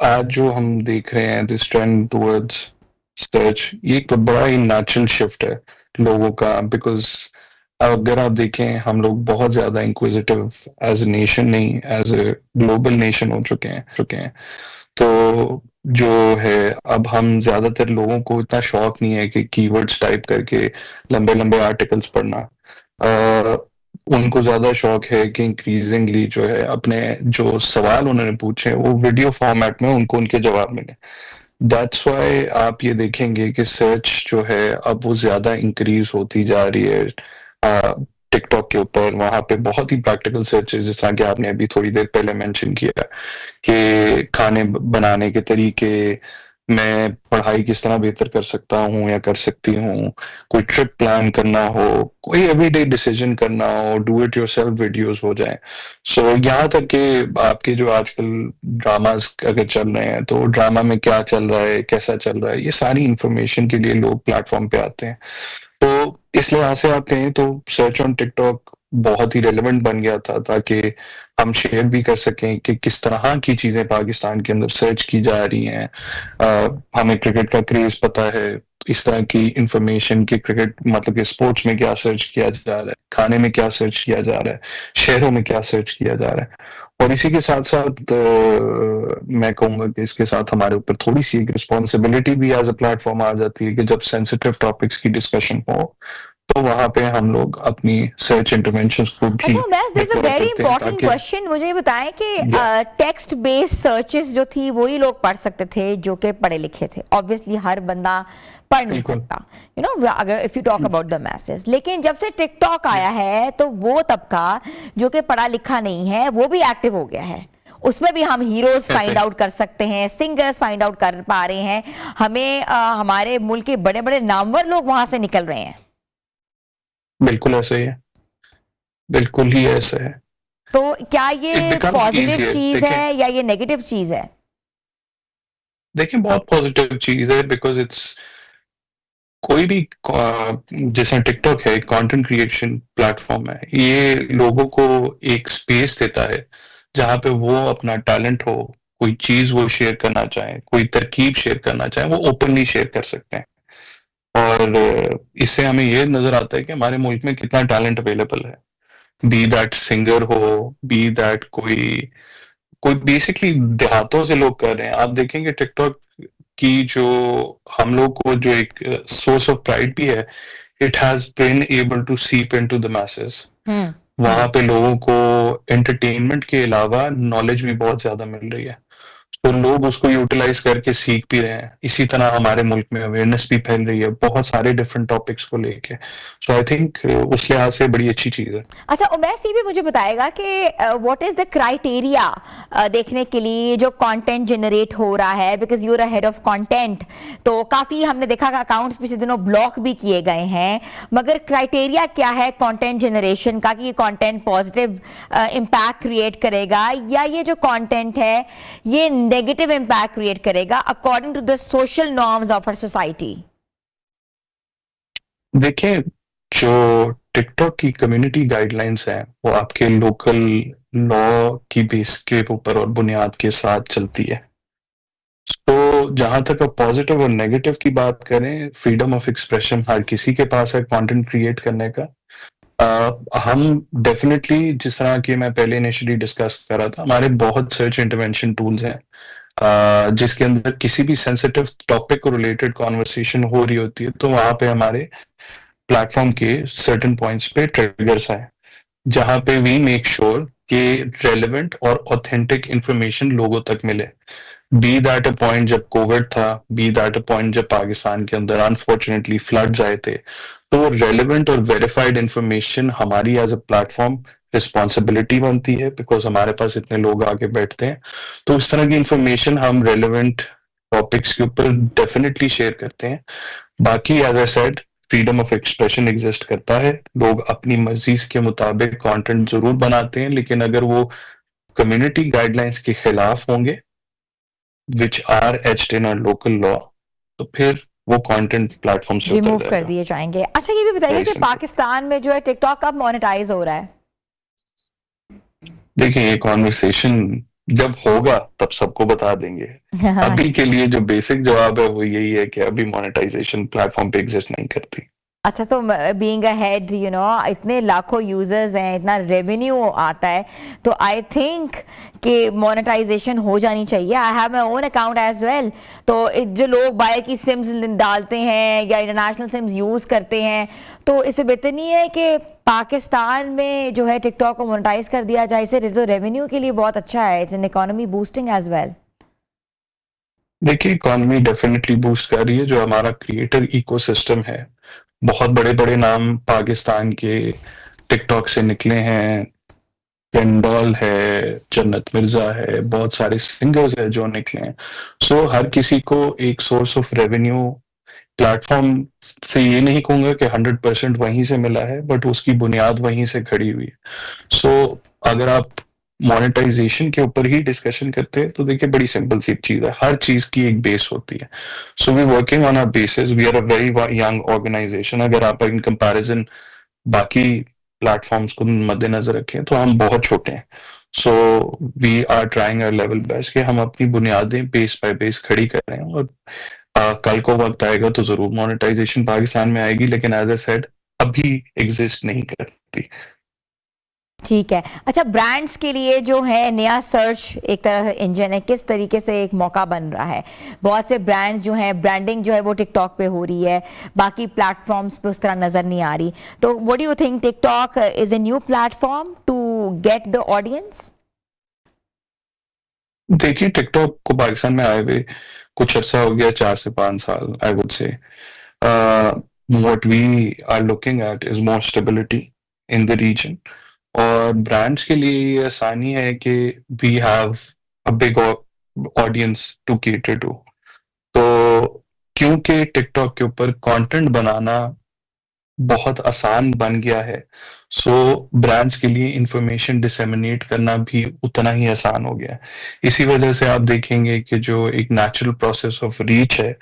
आज जो हम देख रहे हैं दिस ट्रेंड टुवर्ड्स सर्च, ये एक बड़ा ही नेचुरल शिफ्ट है लोगों का। बिकॉज अगर आप देखें, हम लोग बहुत ज्यादा इंक्विजिटिव एज ए नेशन नहीं, एज ए ग्लोबल नेशन हो चुके हैं। तो जो है, अब हम ज्यादातर लोगों को इतना शौक नहीं है कि कीवर्ड्स टाइप करके लंबे लंबे आर्टिकल्स पढ़ना। अ, उनको ज्यादा शौक है कि इंक्रीजिंगली जो है अपने जो सवाल उन्होंने पूछे वो वीडियो फॉर्मेट में उनको उनके जवाब मिले। दैट्स वाई आप ये देखेंगे कि सर्च जो है अब वो ज्यादा इंक्रीज होती जा रही है टिकटॉक के ऊपर। वहां पे बहुत ही प्रैक्टिकल सर्च है, जिस तरह कि आपने अभी थोड़ी देर पहले मेंशन किया कि खाने बनाने के तरीके, मैं पढ़ाई किस तरह बेहतर कर सकता हूँ या कर सकती हूँ, कोई ट्रिप प्लान करना हो, कोई एवरीडे डिसीजन करना हो, डू इट योरसेल्फ वीडियोस हो जाए। सो यहाँ तक कि आपके जो आजकल ड्रामास अगर चल रहे हैं, तो ड्रामा में क्या चल रहा है, कैसा चल रहा है, ये सारी इंफॉर्मेशन के लिए लोग प्लेटफॉर्म पे आते हैं। तो इस लिहाज से आप कहें तो सर्च ऑन टिकटॉक बहुत ही रेलेवेंट बन गया था, ताकि हम शेयर भी कर सकें कि किस तरह की चीजें पाकिस्तान के अंदर सर्च की जा रही हैं। हमें क्रिकेट का क्रेज पता है, इस तरह की इंफॉर्मेशन कि क्रिकेट मतलब कि स्पोर्ट्स में क्या सर्च किया जा रहा है, खाने में क्या सर्च किया जा रहा है, शहरों में क्या सर्च किया जा रहा है। और इसी के साथ साथ मैं कहूंगा कि इसके साथ हमारे ऊपर थोड़ी सी एक रिस्पॉन्सिबिलिटी भी एज अ प्लेटफॉर्म आ जाती है कि जब सेंसिटिव टॉपिक्स की डिस्कशन हो, तो वहां पे हम लोग अपनी सर्च इंटरवेंशंस को भी अच्छा Umesh, this a deploy very करते हैं इंपॉर्टेंट ताकि क्वेश्चन। मुझे ये बताएं कि या टेक्स्ट बेस्ड सर्चेस जो थी वही लोग पढ़ सकते थे जो कि पढ़े लिखे थे। ऑब्वियसली हर बंदा पढ़ नहीं बिल्कुल सकता, अगर if you talk about the message. लेकिन जब से टिकटॉक आया यस है तो वो तबका जो कि पढ़ा लिखा नहीं है वो भी एक्टिव हो गया है। उसमें भी हम हीरोज ऐसे फाइंड आउट कर सकते हैं, सिंगर्स फाइंड आउट कर पा रहे हैं। हमें हमारे मुल्क के बड़े बड़े नामवर लोग वहां से निकल रहे हैं। बिल्कुल ऐसे ही है, बिल्कुल ही ऐसे है। तो क्या इट ये बिकम्स पॉजिटिव इजियर। चीज देखें, है या ये नेगेटिव चीज है? देखें बहुत पॉजिटिव चीज है, बिकॉज इट्स कोई भी जैसा टिकटॉक है, कंटेंट क्रिएशन प्लेटफॉर्म है, ये लोगों को एक स्पेस देता है जहां पे वो अपना टैलेंट हो, कोई चीज वो शेयर करना चाहे, कोई तरकीब शेयर करना चाहे, वो ओपनली शेयर कर सकते हैं। और इससे हमें ये नजर आता है कि हमारे मुल्क में कितना टैलेंट अवेलेबल है। बी दैट सिंगर हो, बी दैट कोई कोई बेसिकली देहातों से लोग कर रहे हैं। आप देखेंगे टिकटॉक की जो हम लोग को जो एक सोर्स ऑफ प्राइड भी है, it has been able to seep into the masses. Hmm. वहां पे लोगों को एंटरटेनमेंट के अलावा नॉलेज भी बहुत ज्यादा मिल रही है, तो लोग उसको यूटिलाइज करके सीख भी रहे हैं। इसी तरह हमारे मुल्क में अवेयरनेस भी फैल रही है बहुत सारे डिफरेंट टॉपिक्स को लेके। सो आई थिंक उस लिहाज से बड़ी अच्छी चीज है। अच्छा उमेश, ये भी मुझे बताएगा कि व्हाट इज द क्राइटेरिया देखने के लिए जो कंटेंट जनरेट हो रहा है, because you are head of content. तो काफी हमने देखा कि अकाउंट्स पिछले दिनों ब्लॉक भी किए गए हैं, मगर क्राइटेरिया क्या है कंटेंट जनरेशन का कि ये कंटेंट पॉजिटिव इम्पैक्ट क्रिएट करेगा या ये जो कंटेंट है ये नेगेटिव इम्पैक्ट क्रिएट करेगा according to the social norms of our society? देखिए, जो टिकटॉक की कम्युनिटी गाइडलाइंस हैं वो आपके लोकल लॉ की बेस के ऊपर और बुनियाद के साथ चलती है। तो जहां तक आप पॉजिटिव और नेगेटिव की बात करें, फ्रीडम ऑफ एक्सप्रेशन हर किसी के पास है कंटेंट क्रिएट करने का। हम डेफिनेटली, जिस तरह की मैं पहले इनिशियली डिस्कस कर रहा था, हमारे बहुत सर्च इंटरवेंशन टूल्स हैं जिसके अंदर किसी भी सेंसिटिव टॉपिक को रिलेटेड कॉन्वर्सेशन हो रही होती है, तो वहां पे हमारे प्लेटफॉर्म के सर्टेन पॉइंट्स पे ट्रिगर्स आए, जहां पे वी मेक श्योर कि रेलेवेंट और ऑथेंटिक इंफॉर्मेशन लोगों तक मिले। बी दैट अ पॉइंट जब कोविड था, बी दैट अ पॉइंट जब पाकिस्तान के अंदर अनफॉर्चुनेटली फ्लड्स आए थे, तो रेलेवेंट और वेरीफाइड इंफॉर्मेशन हमारी एज अ प्लेटफॉर्म रिस्पॉन्सिबिलिटी बनती है, बिकॉज हमारे पास इतने लोग आके बैठते हैं। तो इस तरह की इंफॉर्मेशन हम रेलेवेंट टॉपिक्स के ऊपर डेफिनेटली शेयर करते हैं। बाकी as I said, freedom of expression exist करता है, लोग अपनी मर्जी के मुताबिक कंटेंट जरूर बनाते हैं, लेकिन अगर वो कम्युनिटी गाइडलाइंस के खिलाफ होंगे which are etched in our local law, तो फिर वो कंटेंट प्लेटफॉर्म से उतर रिमूव कर जाएगा। दिए जाएंगे। अच्छा ये भी बताइए वेरी कि सिंपल। पाकिस्तान में जो है टिकटॉक कब मोनेटाइज हो रहा है? देखिए, ये कॉन्वर्सेशन जब होगा तब सबको बता देंगे। अभी के लिए जो बेसिक जवाब है वो यही है कि अभी मोनेटाइजेशन प्लेटफॉर्म पे एग्जिस्ट नहीं करती। अच्छा, तो बीइंग अ हेड इतने लाखों यूजर्स हैं, इतना रेवेन्यू आता है, तो आई थिंक कि मोनेटाइजेशन हो जानी चाहिए। I have my own account as well. तो जो लोग बाहर की सिम्स डालते हैं या इंटरनेशनल सिम्स यूज़ करते हैं, तो इससे बेहतर नहीं है कि पाकिस्तान में जो है टिकटॉक को मोनेटाइज कर दिया जाए? इससे तो रेवेन्यू के लिए बहुत अच्छा है, it's an economy boosting as well. देखिए, इकोनॉमी डेफिनेटली बूस्ट कर रही है। जो हमारा क्रिएटर इकोसिस्टम है, बहुत बड़े-बड़े नाम पाकिस्तान के टिकटॉक से निकले हैं। पेंडोल है, जन्नत मिर्जा है, बहुत सारे सिंगर्स हैं जो निकले हैं। सो हर किसी को एक सोर्स ऑफ रेवेन्यू प्लेटफॉर्म से, ये नहीं कहूंगा कि 100% वहीं से मिला है, बट उसकी बुनियाद वहीं से खड़ी हुई है। सो अगर आप मोनेटाइजेशन के ऊपर ही डिस्कशन करते हैं तो देखिए, बड़ी सिंपल सी चीज है, हर चीज की एक बेस होती है। So we working on our basis, we are a very young organisation. अगर आप इन कंपैरिजन बाकी प्लेटफॉर्म्स को मद्देनजर रखें तो हम बहुत छोटे हैं। So we are trying our level best कि हम अपनी बुनियादें बेस बाय बेस खड़ी कर रहे हैं, और कल को वक्त आएगा तो जरूर मोनेटाइजेशन पाकिस्तान में आएगी, लेकिन एज ए सेड अभी एग्जिस्ट नहीं करती। ठीक है। अच्छा, ब्रांड्स के लिए जो है नया सर्च एक तरह से इंजन है, किस तरीके से एक मौका बन रहा है? बहुत से ब्रांड्स जो हैं, ब्रांडिंग जो है वो टिकटॉक पे हो रही है, बाकी प्लेटफॉर्म्स पे उस तरह नजर नहीं आ रही। तो what do you think, TikTok is a new platform to get the audience? देखिए, टिकटॉक को पाकिस्तान में आए हुए कुछ अर्सा हो गया, 4 से 5 साल I would say. What we are looking at is more stability in the region. और ब्रांड्स के लिए ये आसानी है कि we have a big audience to cater to. तो क्योंकि टिकटॉक के ऊपर कंटेंट बनाना बहुत आसान बन गया है, सो ब्रांड्स के लिए इंफॉर्मेशन डिसेमिनेट करना भी उतना ही आसान हो गया है। इसी वजह से आप देखेंगे कि जो एक नेचुरल प्रोसेस ऑफ रीच है,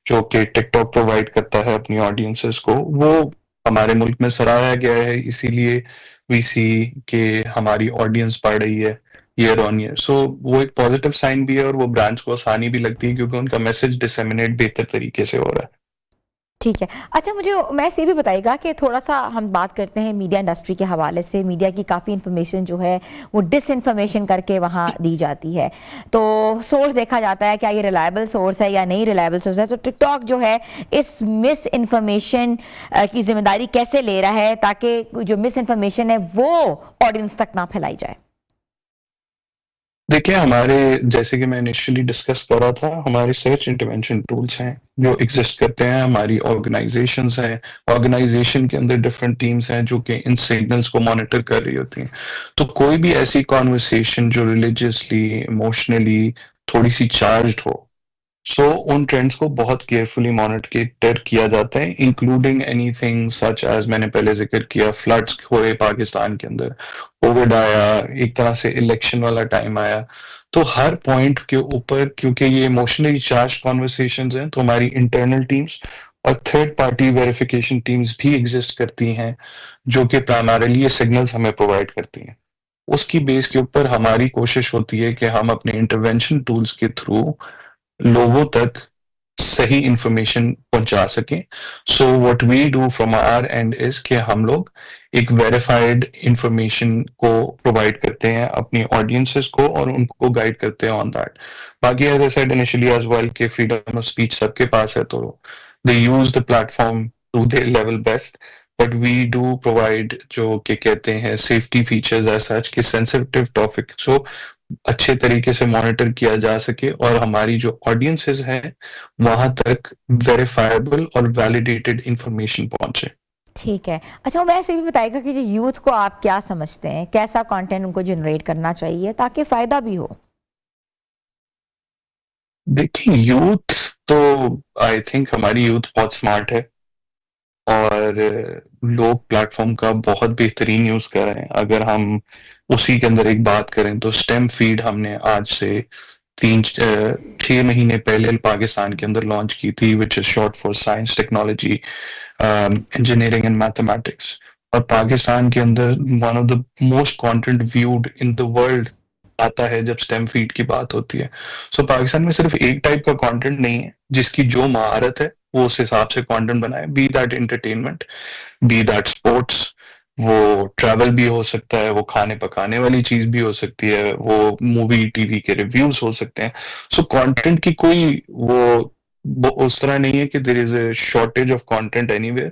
जो कि टिकटॉक प्रोवाइड करता है अपनी ऑडियंसेस को, वो हमारे मुल्क में सराहा गया है। इसीलिए वी सी कि हमारी ऑडियंस बढ़ रही है ईयर ऑन ईयर। सो वो एक पॉजिटिव साइन भी है, और वो ब्रांड्स को आसानी भी लगती है क्योंकि उनका मैसेज डिसेमिनेट बेहतर तरीके से हो रहा है। ठीक है। अच्छा, मुझे मैं ये भी बताइएगा कि थोड़ा सा हम बात करते हैं मीडिया इंडस्ट्री के हवाले से। मीडिया की काफ़ी इन्फॉर्मेशन जो है वो डिस इन्फॉर्मेशन करके वहाँ दी जाती है। तो सोर्स देखा जाता है, क्या ये रिलायबल सोर्स है या नहीं रिलायबल सोर्स है। तो टिकटॉक जो है इस मिस इन्फॉर्मेशन की जिम्मेदारी कैसे ले रहा है, ताकि जो मिस इन्फॉर्मेशन है वो ऑडियंस तक ना फैलाई जाए? देखिए, हमारे जैसे कि मैं इनिशियली डिस्कस कर रहा था, हमारे सर्च इंटरवेंशन टूल्स हैं जो एग्जिस्ट करते हैं, हमारी ऑर्गेनाइजेशंस हैं। ऑर्गेनाइजेशन के अंदर डिफरेंट टीम्स हैं जो कि इन सिग्नल्स को मॉनिटर कर रही होती हैं। तो कोई भी ऐसी कॉन्वर्सेशन जो रिलीजियसली, इमोशनली थोड़ी सी चार्ज्ड हो, सो उन ट्रेंड्स को बहुत केयरफुली मॉनिटर किया जाता है, इंक्लूडिंग एनीथिंग सच एज, मैंने पहले जिक्र किया, फ्लड्स हुए पाकिस्तान के अंदर, कोविड आया, एक तरह से इलेक्शन वाला टाइम आया। तो हर पॉइंट के ऊपर, क्योंकि ये इमोशनली चार्ज कॉन्वर्सेशंस हैं, तो हमारी इंटरनल टीम्स और थर्ड पार्टी वेरिफिकेशन टीम्स भी एग्जिस्ट करती हैं, जो कि प्राइमरीली ये सिग्नल्स हमें प्रोवाइड करती हैं। उसकी बेस के ऊपर हमारी कोशिश होती है कि हम अपने इंटरवेंशन टूल्स के थ्रू लोगों तक सही इंफॉर्मेशन पहुंचा सकें। So what we do from our end is कि हम लोग एक वेरीफाइड इंफॉर्मेशन को प्रोवाइड करते हैं अपनी ऑडियंसेस को, और उनको गाइड करते हैं ऑन दैट। बाकी as I said initially as well कि फ्रीडम ऑफ स्पीच सबके पास है, तो they use the platform to their level best. But we do provide जो कि कहते हैं सेफ्टी फीचर्स एज सच कि सेंसिटिव टॉपिक सो अच्छे तरीके से मॉनिटर किया जा सके, और हमारी जो ऑडियंसेस हैं वहां तक वेरीफाइबल और वैलिडेटेड इंफॉर्मेशन पहुंचे। ठीक है। अच्छा, मैं ऐसे भी बताएगा कि जो यूथ को आप क्या समझते हैं, कैसा कंटेंट उनको जनरेट करना चाहिए ताकि फ़ायदा भी हो? देखिए, यूथ तो आई थिंक हमारी यूथ बहुत स्मार्ट है, और लोग प्लेटफॉर्म का बहुत बेहतरीन यूज कर रहे हैं। अगर हम उसी के अंदर एक बात करें तो स्टेम फीड हमने आज से 6 महीने पहले पाकिस्तान के अंदर लॉन्च की थी, which is short for science, technology, engineering and mathematics. और पाकिस्तान के अंदर one of the most content viewed in the world आता है जब स्टेम फीड की बात होती है। सो पाकिस्तान में सिर्फ एक टाइप का कंटेंट नहीं है, जिसकी जो महारत है वो उस हिसाब से कंटेंट बनाए, be that entertainment, be that sports, वो ट्रैवल भी हो सकता है, वो खाने पकाने वाली चीज भी हो सकती है, वो मूवी टीवी के रिव्यूज हो सकते हैं। सो कंटेंट की कोई वो उस तरह नहीं है कि there is a shortage of content anywhere.